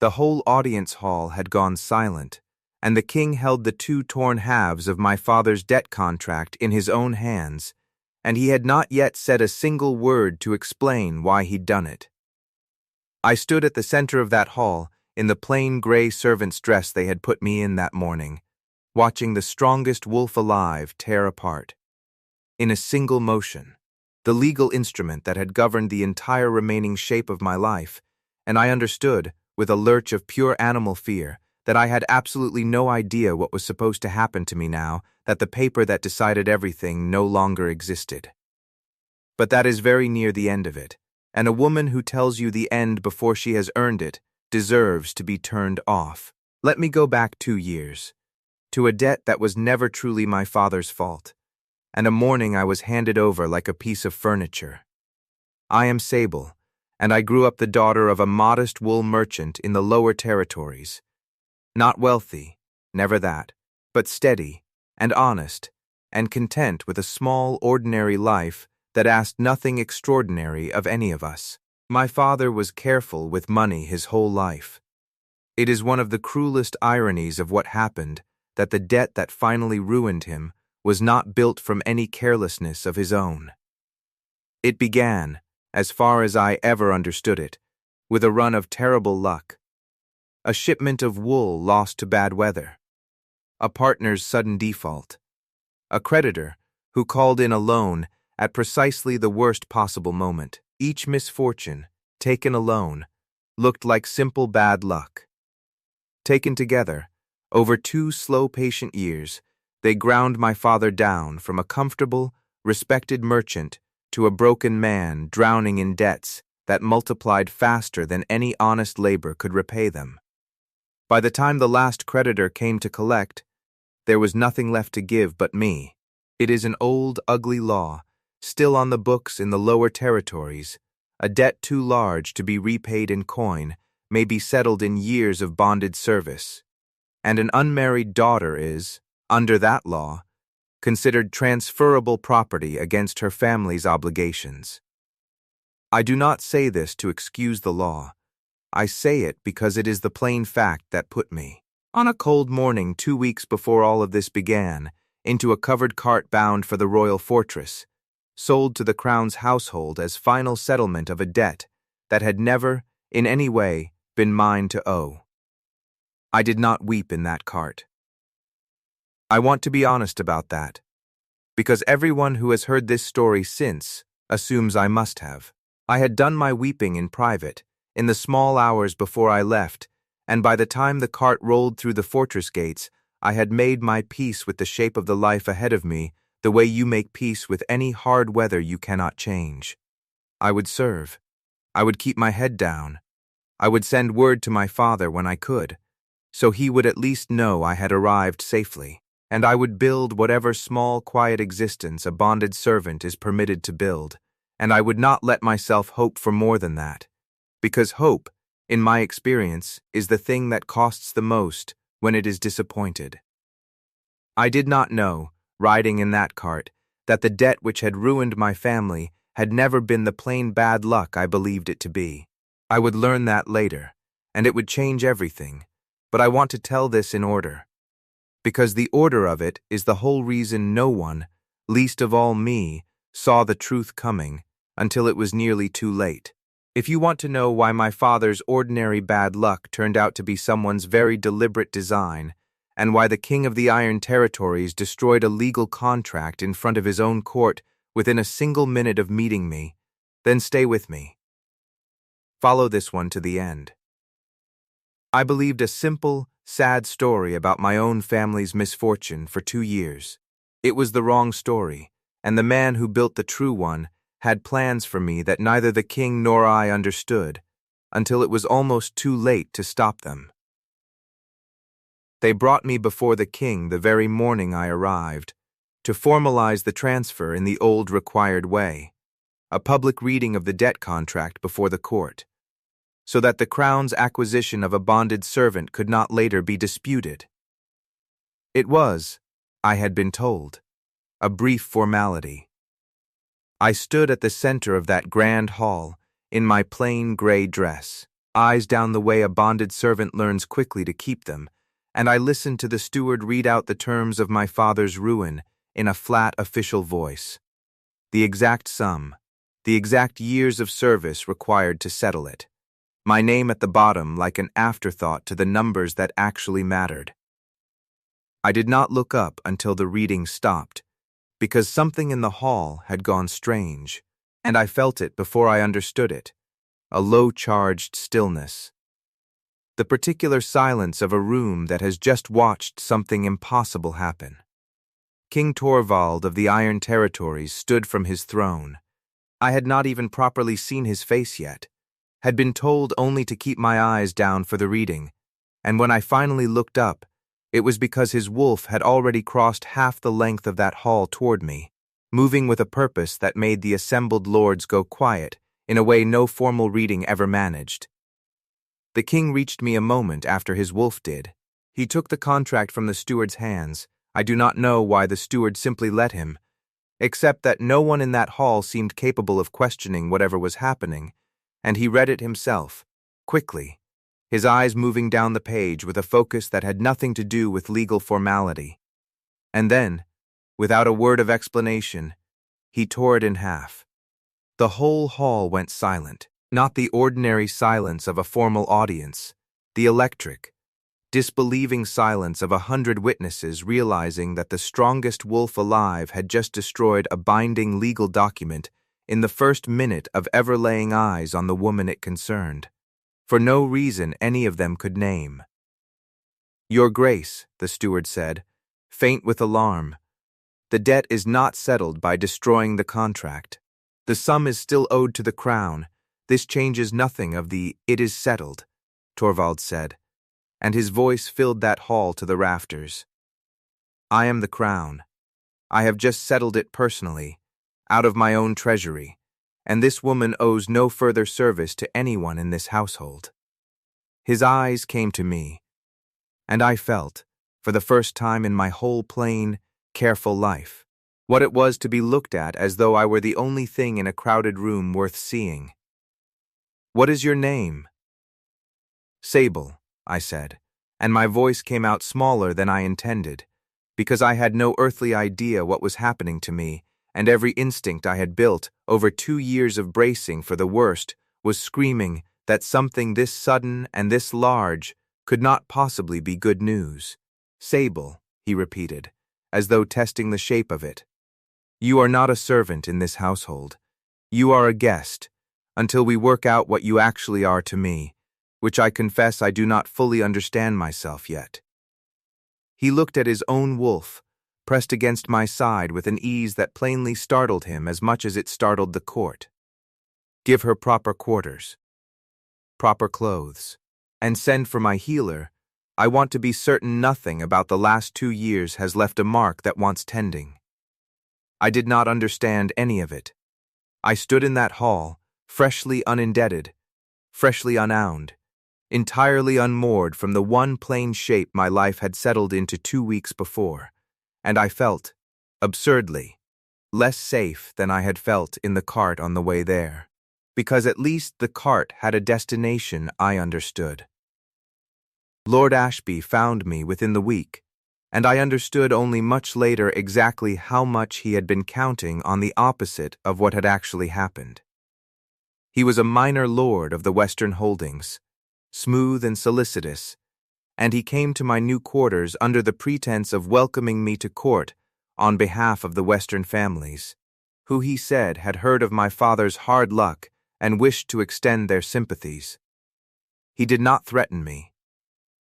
The whole audience hall had gone silent, and the king held the two torn halves of my father's debt contract in his own hands, and he had not yet said a single word to explain why he'd done it. I stood at the center of that hall, in the plain gray servant's dress they had put me in that morning, watching the strongest wolf alive tear apart. In a single motion, the legal instrument that had governed the entire remaining shape of my life, and I understood, with a lurch of pure animal fear, that I had absolutely no idea what was supposed to happen to me now that the paper that decided everything no longer existed. But that is very near the end of it, and a woman who tells you the end before she has earned it deserves to be turned off. Let me go back 2 years, to a debt that was never truly my father's fault, and a morning I was handed over like a piece of furniture. I am Sable, and I grew up the daughter of a modest wool merchant in the lower territories. Not wealthy, never that, but steady and honest and content with a small, ordinary life that asked nothing extraordinary of any of us. My father was careful with money his whole life. It is one of the cruelest ironies of what happened that the debt that finally ruined him was not built from any carelessness of his own. It began, as far as I ever understood it, with a run of terrible luck. A shipment of wool lost to bad weather. A partner's sudden default. A creditor who called in a loan at precisely the worst possible moment. Each misfortune, taken alone, looked like simple bad luck. Taken together, over 2 slow, patient years, they ground my father down from a comfortable, respected merchant to a broken man drowning in debts that multiplied faster than any honest labor could repay them. By the time the last creditor came to collect, there was nothing left to give but me. It is an old, ugly law, still on the books in the lower territories. A debt too large to be repaid in coin may be settled in years of bonded service, and an unmarried daughter is, under that law, considered transferable property against her family's obligations. I do not say this to excuse the law. I say it because it is the plain fact that put me, on a cold morning 2 weeks before all of this began, into a covered cart bound for the royal fortress, sold to the crown's household as final settlement of a debt that had never, in any way, been mine to owe. I did not weep in that cart. I want to be honest about that, because everyone who has heard this story since assumes I must have. I had done my weeping in private, in the small hours before I left, and by the time the cart rolled through the fortress gates, I had made my peace with the shape of the life ahead of me, the way you make peace with any hard weather you cannot change. I would serve. I would keep my head down. I would send word to my father when I could, so he would at least know I had arrived safely, and I would build whatever small, quiet existence a bonded servant is permitted to build, and I would not let myself hope for more than that, because hope, in my experience, is the thing that costs the most when it is disappointed. I did not know, riding in that cart, that the debt which had ruined my family had never been the plain bad luck I believed it to be. I would learn that later, and it would change everything, but I want to tell this in order, because the order of it is the whole reason no one, least of all me, saw the truth coming until it was nearly too late. If you want to know why my father's ordinary bad luck turned out to be someone's very deliberate design, and why the King of the Iron Territories destroyed a legal contract in front of his own court within a single minute of meeting me, then stay with me. Follow this one to the end. I believed a simple, sad story about my own family's misfortune for 2 years. It was the wrong story, and the man who built the true one had plans for me that neither the king nor I understood, until it was almost too late to stop them. They brought me before the king the very morning I arrived, to formalize the transfer in the old required way, a public reading of the debt contract before the court, so that the crown's acquisition of a bonded servant could not later be disputed. It was, I had been told, a brief formality. I stood at the center of that grand hall in my plain gray dress. eyes down the way a bonded servant learns quickly to keep them, and I listened to the steward read out the terms of my father's ruin in a flat official voice. The exact sum, the exact years of service required to settle it. My name at the bottom like an afterthought to the numbers that actually mattered. I did not look up until the reading stopped, because something in the hall had gone strange, and I felt it before I understood it, a low-charged stillness. The particular silence of a room that has just watched something impossible happen. King Torvald of the Iron Territories stood from his throne. I had not even properly seen his face yet, had been told only to keep my eyes down for the reading, and when I finally looked up, it was because his wolf had already crossed half the length of that hall toward me, moving with a purpose that made the assembled lords go quiet in a way no formal reading ever managed. The king reached me a moment after his wolf did. He took the contract from the steward's hands. I do not know why the steward simply let him, except that no one in that hall seemed capable of questioning whatever was happening, and he read it himself, quickly, his eyes moving down the page with a focus that had nothing to do with legal formality. And then, without a word of explanation, he tore it in half. The whole hall went silent, not the ordinary silence of a formal audience, the electric, disbelieving silence of 100 witnesses realizing that the strongest wolf alive had just destroyed a binding legal document in the first minute of ever laying eyes on the woman it concerned, for no reason any of them could name. "Your Grace," the steward said, faint with alarm, "the debt is not settled by destroying the contract. The sum is still owed to the crown. This changes nothing of the 'it is settled,'" Torvald said, and his voice filled that hall to the rafters. "I am the crown. I have just settled it personally, out of my own treasury, and this woman owes no further service to anyone in this household." His eyes came to me, and I felt, for the first time in my whole plain, careful life, what it was to be looked at as though I were the only thing in a crowded room worth seeing. "What is your name?" "Sable," I said, and my voice came out smaller than I intended, because I had no earthly idea what was happening to me, and every instinct I had built over 2 years of bracing for the worst was screaming that something this sudden and this large could not possibly be good news. "Sable," he repeated, as though testing the shape of it. "You are not a servant in this household. You are a guest, until we work out what you actually are to me, which I confess I do not fully understand myself yet." He looked at his own wolf, pressed against my side with an ease that plainly startled him as much as it startled the court. "Give her proper quarters, proper clothes, and send for my healer. I want to be certain nothing about the last 2 years has left a mark that wants tending." I did not understand any of it. I stood in that hall, freshly unindebted, freshly unowned, entirely unmoored from the one plain shape my life had settled into 2 weeks before, and I felt, absurdly, less safe than I had felt in the cart on the way there, because at least the cart had a destination I understood. Lord Ashby found me within the week, and I understood only much later exactly how much he had been counting on the opposite of what had actually happened. He was a minor lord of the Western Holdings, smooth and solicitous, and he came to my new quarters under the pretense of welcoming me to court on behalf of the Western families, who he said had heard of my father's hard luck and wished to extend their sympathies. He did not threaten me.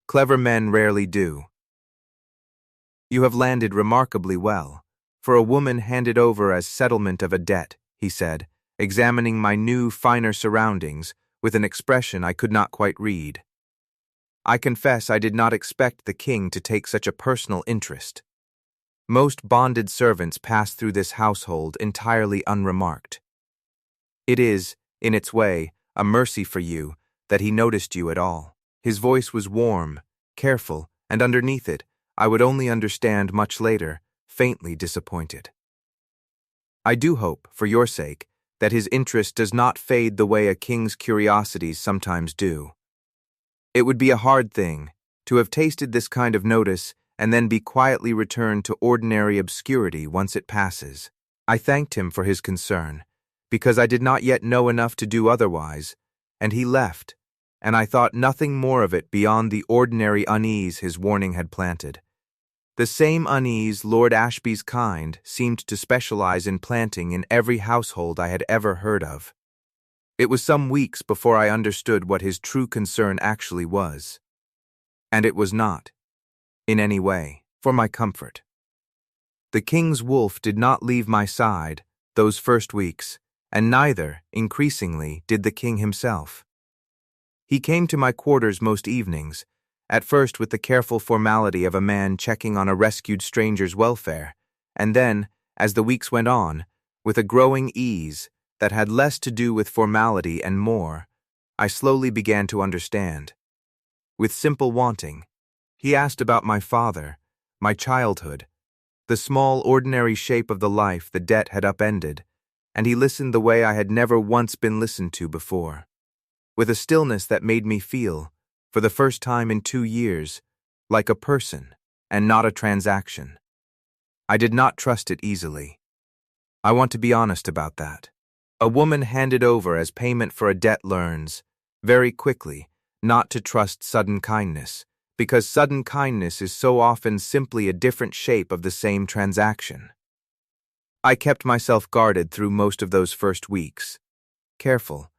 Clever men rarely do. "You have landed remarkably well, for a woman handed over as settlement of a debt," he said, examining my new, finer surroundings with an expression I could not quite read. I confess I did not expect the king to take such a personal interest. Most bonded servants pass through this household entirely unremarked. It is, in its way, a mercy for you that he noticed you at all. His voice was warm, careful, and underneath it, I would only understand much later, faintly disappointed. I do hope, for your sake, that his interest does not fade the way a king's curiosities sometimes do. It would be a hard thing to have tasted this kind of notice and then be quietly returned to ordinary obscurity once it passes. I thanked him for his concern, because I did not yet know enough to do otherwise, and he left, and I thought nothing more of it beyond the ordinary unease his warning had planted. The same unease Lord Ashby's kind seemed to specialize in planting in every household I had ever heard of. It was some weeks before I understood what his true concern actually was. And it was not, in any way, for my comfort. The king's wolf did not leave my side those first weeks, and neither, increasingly, did the king himself. He came to my quarters most evenings, at first with the careful formality of a man checking on a rescued stranger's welfare, and then, as the weeks went on, with a growing ease that had less to do with formality and more, I slowly began to understand. With simple wanting, he asked about my father, my childhood, the small ordinary shape of the life the debt had upended, and he listened the way I had never once been listened to before, with a stillness that made me feel, for the first time in 2 years, like a person and not a transaction. I did not trust it easily. I want to be honest about that. A woman handed over as payment for a debt learns, very quickly, not to trust sudden kindness, because sudden kindness is so often simply a different shape of the same transaction. I kept myself guarded through most of those first weeks, careful,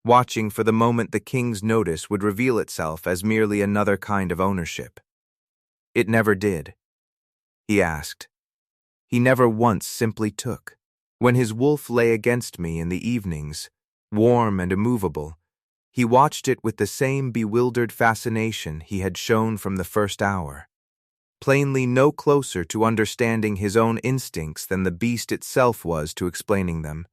watching for the moment the king's notice would reveal itself as merely another kind of ownership. It never did. He asked. He never once simply took. When his wolf lay against me in the evenings, warm and immovable, he watched it with the same bewildered fascination he had shown from the first hour, plainly no closer to understanding his own instincts than the beast itself was to explaining them,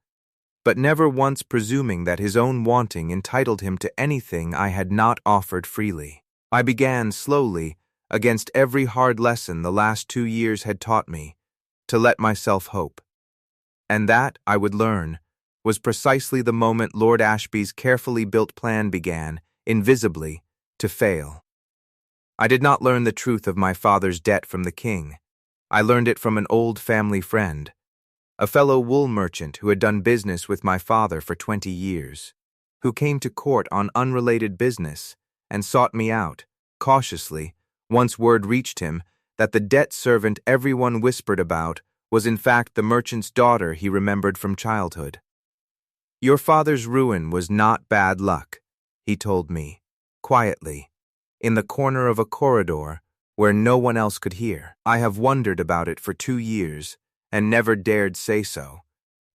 but never once presuming that his own wanting entitled him to anything I had not offered freely. I began slowly, against every hard lesson the last 2 years had taught me, to let myself hope. And that, I would learn, was precisely the moment Lord Ashby's carefully built plan began, invisibly, to fail. I did not learn the truth of my father's debt from the king. I learned it from an old family friend, a fellow wool merchant who had done business with my father for 20 years, who came to court on unrelated business and sought me out, cautiously, once word reached him that the debt servant everyone whispered about was in fact the merchant's daughter he remembered from childhood. Your father's ruin was not bad luck, he told me, quietly, in the corner of a corridor where no one else could hear. I have wondered about it for 2 years and never dared say so,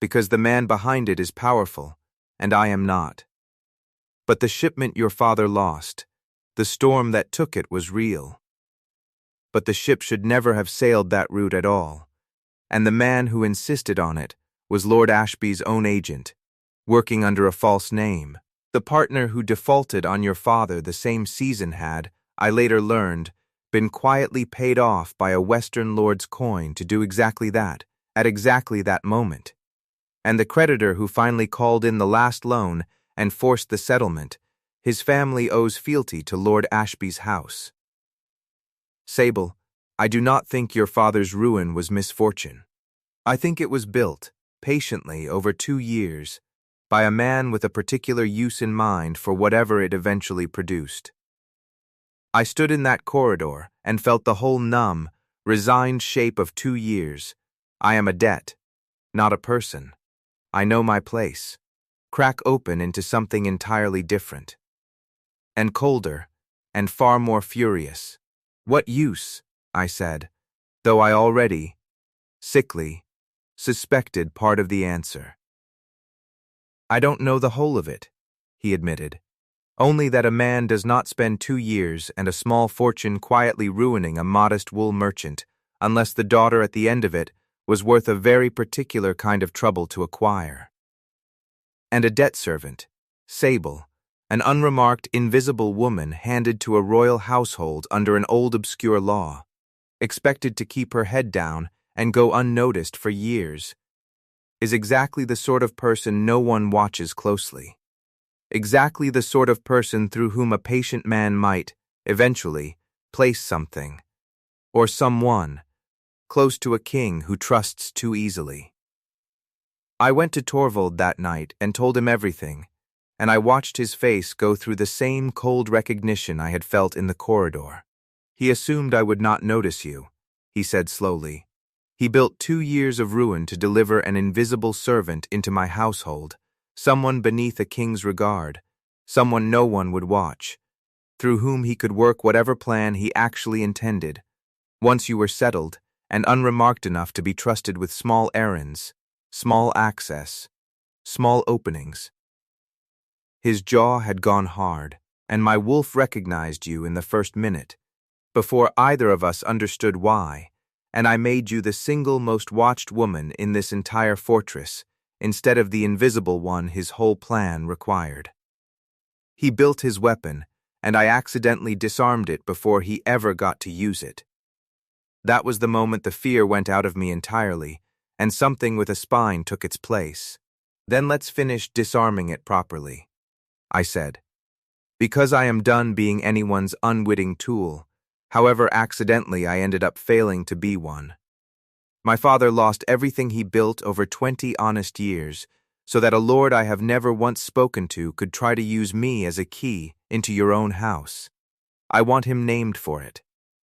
because the man behind it is powerful, and I am not. But the shipment your father lost, the storm that took it was real. But the ship should never have sailed that route at all, and the man who insisted on it was Lord Ashby's own agent, working under a false name. The partner who defaulted on your father the same season had, I later learned, been quietly paid off by a Western lord's coin to do exactly that, at exactly that moment. And the creditor who finally called in the last loan and forced the settlement, his family owes fealty to Lord Ashby's house. Sable, I do not think your father's ruin was misfortune. I think it was built, patiently over 2 years, by a man with a particular use in mind for whatever it eventually produced. I stood in that corridor and felt the whole numb, resigned shape of 2 years. I am a debt, not a person. I know my place. Crack open into something entirely different. And colder, and far more furious. What use, I said, though I already, sickly, suspected part of the answer. I don't know the whole of it, he admitted. Only that a man does not spend 2 years and a small fortune quietly ruining a modest wool merchant, unless the daughter at the end of it was worth a very particular kind of trouble to acquire. And a debt servant, Sable, an unremarked, invisible woman handed to a royal household under an old obscure law, expected to keep her head down and go unnoticed for years, is exactly the sort of person no one watches closely. exactly the sort of person through whom a patient man might, eventually, place something, or someone, close to a king who trusts too easily. I went to Torvald that night and told him everything, and I watched his face go through the same cold recognition I had felt in the corridor. He assumed I would not notice you, he said slowly. He built 2 years of ruin to deliver an invisible servant into my household, someone beneath a king's regard, someone no one would watch, through whom he could work whatever plan he actually intended. Once you were settled, and unremarked enough to be trusted with small errands, small access, small openings. His jaw had gone hard, and my wolf recognized you in the first minute, before either of us understood why, and I made you the single most watched woman in this entire fortress, instead of the invisible one his whole plan required. He built his weapon, and I accidentally disarmed it before he ever got to use it. That was the moment the fear went out of me entirely, and something with a spine took its place. Then let's finish disarming it properly, I said. Because I am done being anyone's unwitting tool, however accidentally I ended up failing to be one. My father lost everything he built over 20 honest years, so that a lord I have never once spoken to could try to use me as a key into your own house. I want him named for it,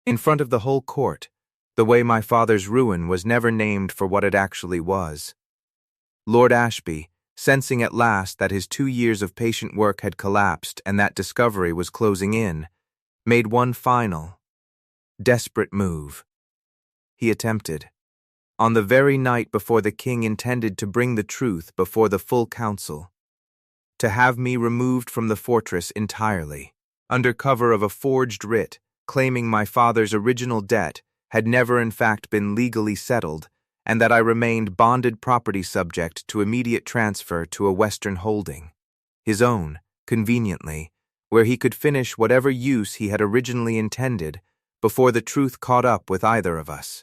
in front of the whole court, the way my father's ruin was never named for what it actually was. Lord Ashby, sensing at last that his 2 years of patient work had collapsed and that discovery was closing in, made one final, desperate move. He attempted, on the very night before the king intended to bring the truth before the full council, to have me removed from the fortress entirely, under cover of a forged writ claiming my father's original debt had never in fact been legally settled, and that I remained bonded property subject to immediate transfer to a Western holding, his own, conveniently, where he could finish whatever use he had originally intended before the truth caught up with either of us.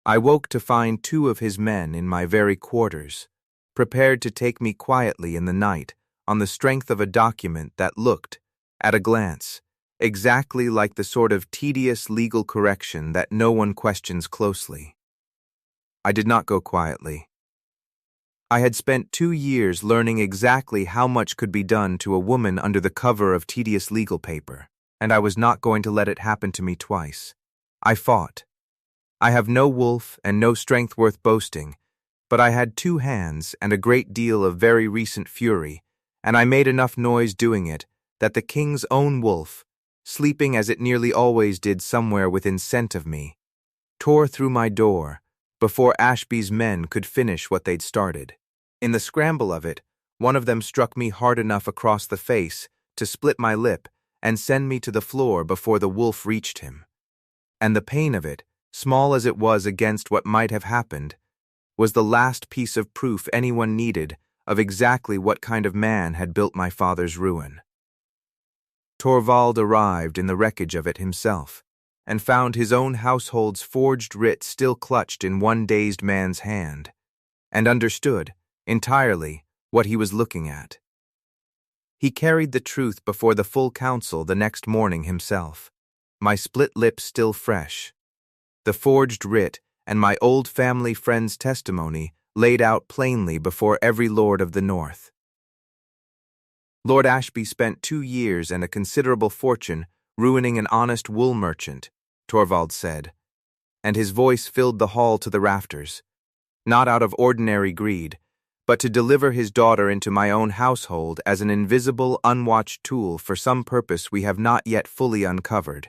I woke to find 2 of his men in my very quarters, prepared to take me quietly in the night on the strength of a document that looked, at a glance, exactly like the sort of tedious legal correction that no one questions closely. I did not go quietly. I had spent 2 years learning exactly how much could be done to a woman under the cover of tedious legal paper, and I was not going to let it happen to me twice. I fought. I have no wolf and no strength worth boasting, but I had 2 hands and a great deal of very recent fury, and I made enough noise doing it that the king's own wolf, sleeping as it nearly always did somewhere within scent of me, tore through my door before Ashby's men could finish what they'd started. In the scramble of it, one of them struck me hard enough across the face to split my lip and send me to the floor before the wolf reached him. And the pain of it, small as it was against what might have happened, was the last piece of proof anyone needed of exactly what kind of man had built my father's ruin. Torvald arrived in the wreckage of it himself, and found his own household's forged writ still clutched in one dazed man's hand, and understood, entirely, what he was looking at. He carried the truth before the full council the next morning himself, my split lips still fresh, the forged writ and my old family friend's testimony laid out plainly before every lord of the North. Lord Ashby spent 2 years and a considerable fortune ruining an honest wool merchant, Torvald said, and his voice filled the hall to the rafters, not out of ordinary greed, but to deliver his daughter into my own household as an invisible, unwatched tool for some purpose we have not yet fully uncovered,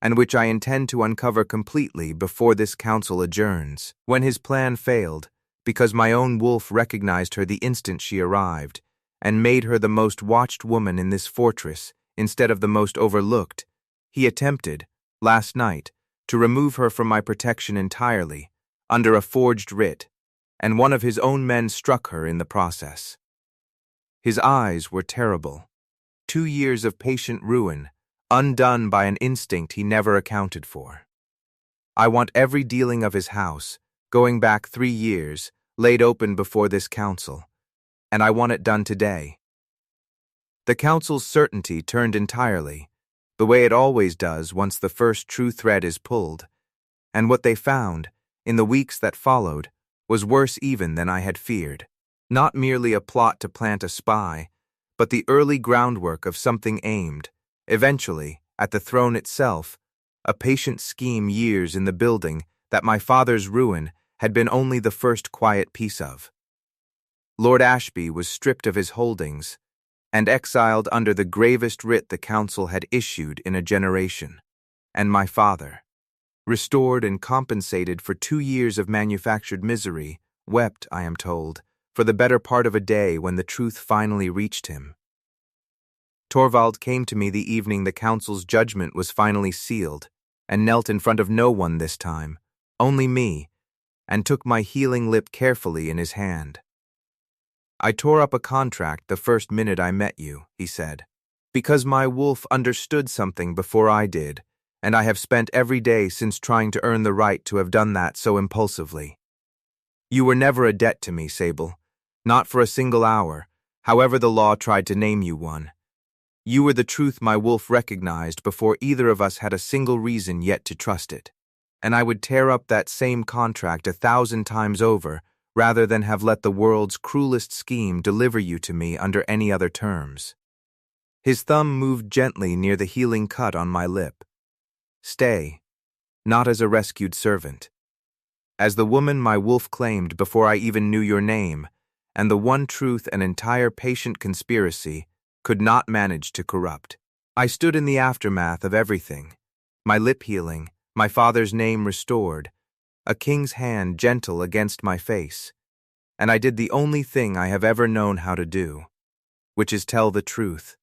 and which I intend to uncover completely before this council adjourns. When his plan failed, because my own wolf recognized her the instant she arrived, and made her the most watched woman in this fortress instead of the most overlooked, he attempted, last night, to remove her from my protection entirely, under a forged writ, and one of his own men struck her in the process. His eyes were terrible. 2 years of patient ruin, undone by an instinct he never accounted for. I want every dealing of his house, going back 3 years, laid open before this council, and I want it done today. The council's certainty turned entirely, the way it always does once the first true thread is pulled, and what they found, in the weeks that followed, was worse even than I had feared. Not merely a plot to plant a spy, but the early groundwork of something aimed, eventually, at the throne itself, a patient scheme years in the building that my father's ruin had been only the first quiet piece of. Lord Ashby was stripped of his holdings and exiled under the gravest writ the council had issued in a generation, and my father, restored and compensated for 2 years of manufactured misery, wept, I am told, for the better part of a day when the truth finally reached him. Torvald came to me the evening the council's judgment was finally sealed, and knelt in front of no one this time, only me, and took my healing lip carefully in his hand. "I tore up a contract the first minute I met you," he said, "because my wolf understood something before I did, and I have spent every day since trying to earn the right to have done that so impulsively. You were never a debt to me, Sable, not for a single hour, however the law tried to name you one. You were the truth my wolf recognized before either of us had a single reason yet to trust it, and I would tear up that same contract 1,000 times over rather than have let the world's cruelest scheme deliver you to me under any other terms." His thumb moved gently near the healing cut on my lip. "Stay, not as a rescued servant. As the woman my wolf claimed before I even knew your name, and the one truth an entire patient conspiracy could not manage to corrupt. I stood in the aftermath of everything, my lip healing, my father's name restored, a king's hand gentle against my face, and I did the only thing I have ever known how to do, which is tell the truth.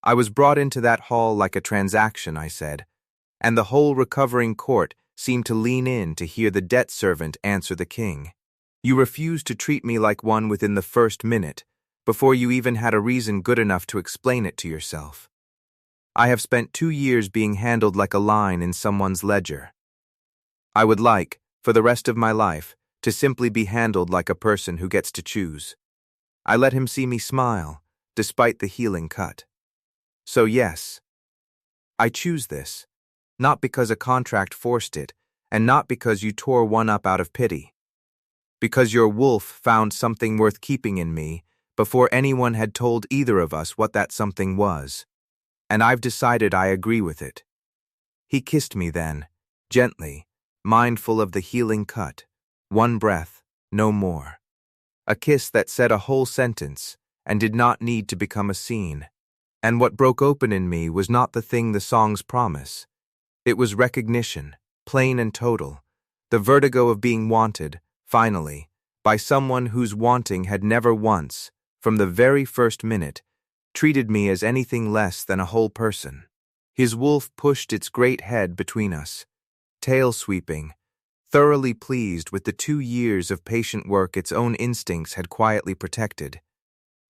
I was brought into that hall like a transaction, I said, and the whole recovering court seemed to lean in to hear the debt servant answer the king. You refused to treat me like one within the first minute, before you even had a reason good enough to explain it to yourself. I have spent 2 years being handled like a line in someone's ledger. I would like, for the rest of my life, to simply be handled like a person who gets to choose. I let him see me smile, despite the healing cut. So yes, I choose this, not because a contract forced it, and not because you tore one up out of pity. Because your wolf found something worth keeping in me before anyone had told either of us what that something was, and I've decided I agree with it." He kissed me then, gently, mindful of the healing cut, one breath, no more. A kiss that said a whole sentence and did not need to become a scene. And what broke open in me was not the thing the songs promise. It was recognition, plain and total, the vertigo of being wanted, finally, by someone whose wanting had never once, from the very first minute, treated me as anything less than a whole person. His wolf pushed its great head between us, tail sweeping, thoroughly pleased with the 2 years of patient work its own instincts had quietly protected.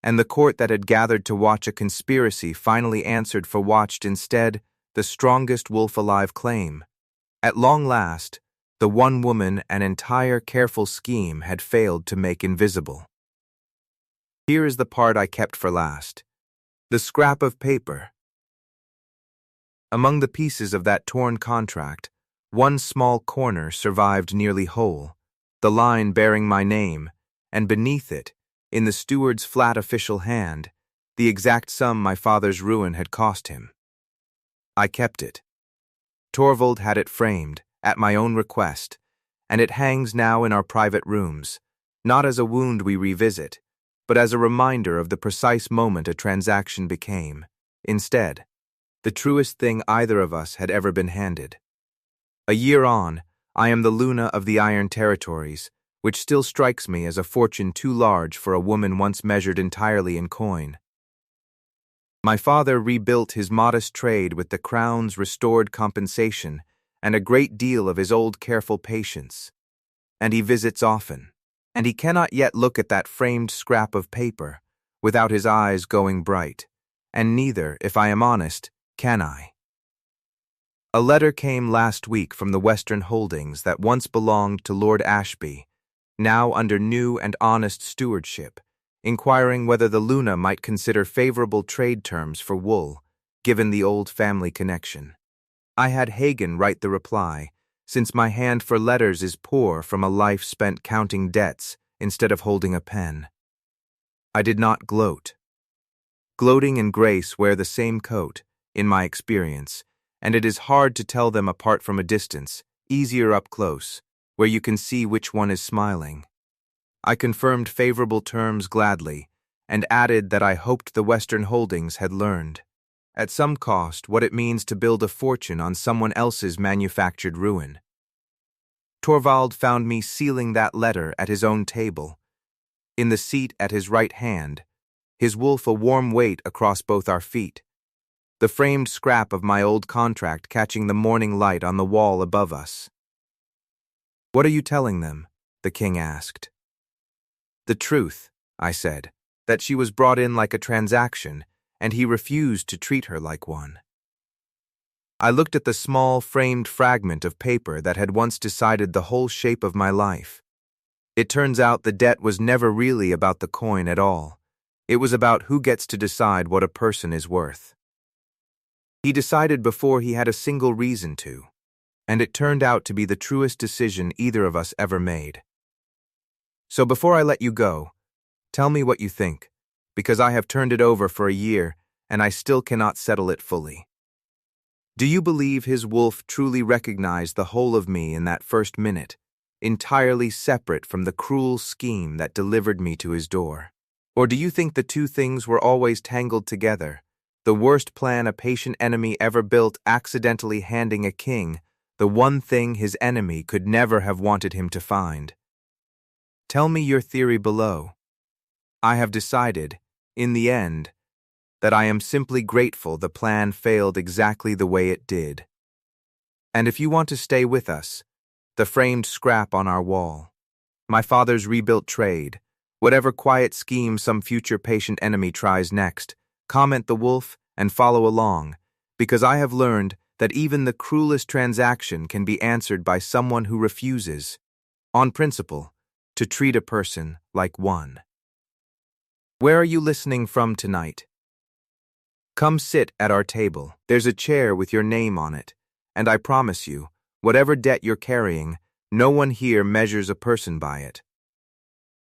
And the court that had gathered to watch a conspiracy finally answered for watched instead the strongest wolf alive claim. At long last, the one woman an entire careful scheme had failed to make invisible. Here is the part I kept for last. The scrap of paper. Among the pieces of that torn contract, one small corner survived nearly whole, the line bearing my name, and beneath it, in the steward's flat official hand, the exact sum my father's ruin had cost him. I kept it. Torvald had it framed, at my own request, and it hangs now in our private rooms, not as a wound we revisit, but as a reminder of the precise moment a transaction became, instead, the truest thing either of us had ever been handed. A year on, I am the Luna of the Iron Territories, which still strikes me as a fortune too large for a woman once measured entirely in coin. My father rebuilt his modest trade with the crown's restored compensation and a great deal of his old careful patience. And he visits often, and he cannot yet look at that framed scrap of paper without his eyes going bright, and neither, if I am honest, can I. A letter came last week from the Western holdings that once belonged to Lord Ashby, now under new and honest stewardship, inquiring whether the Luna might consider favorable trade terms for wool, given the old family connection. I had Hagen write the reply, since my hand for letters is poor from a life spent counting debts instead of holding a pen. I did not gloat. Gloating and grace wear the same coat, in my experience, and it is hard to tell them apart from a distance, easier up close, where you can see which one is smiling. I confirmed favorable terms gladly, and added that I hoped the Western Holdings had learned, at some cost, what it means to build a fortune on someone else's manufactured ruin. Torvald found me sealing that letter at his own table. In the seat at his right hand, his wolf a warm weight across both our feet, the framed scrap of my old contract catching the morning light on the wall above us. "What are you telling them?" the king asked. "The truth," I said, "that she was brought in like a transaction, and he refused to treat her like one." I looked at the small, framed fragment of paper that had once decided the whole shape of my life. It turns out the debt was never really about the coin at all. It was about who gets to decide what a person is worth. He decided before he had a single reason to, and it turned out to be the truest decision either of us ever made. So before I let you go, tell me what you think, because I have turned it over for a year and I still cannot settle it fully. Do you believe his wolf truly recognized the whole of me in that first minute, entirely separate from the cruel scheme that delivered me to his door? Or do you think the two things were always tangled together, the worst plan a patient enemy ever built accidentally handing a king the one thing his enemy could never have wanted him to find? Tell me your theory below. I have decided, in the end, that I am simply grateful the plan failed exactly the way it did. And if you want to stay with us, the framed scrap on our wall, my father's rebuilt trade, whatever quiet scheme some future patient enemy tries next, comment the wolf and follow along, because I have learned that even the cruelest transaction can be answered by someone who refuses, on principle, to treat a person like one. Where are you listening from tonight? Come sit at our table. There's a chair with your name on it, and I promise you, whatever debt you're carrying, no one here measures a person by it.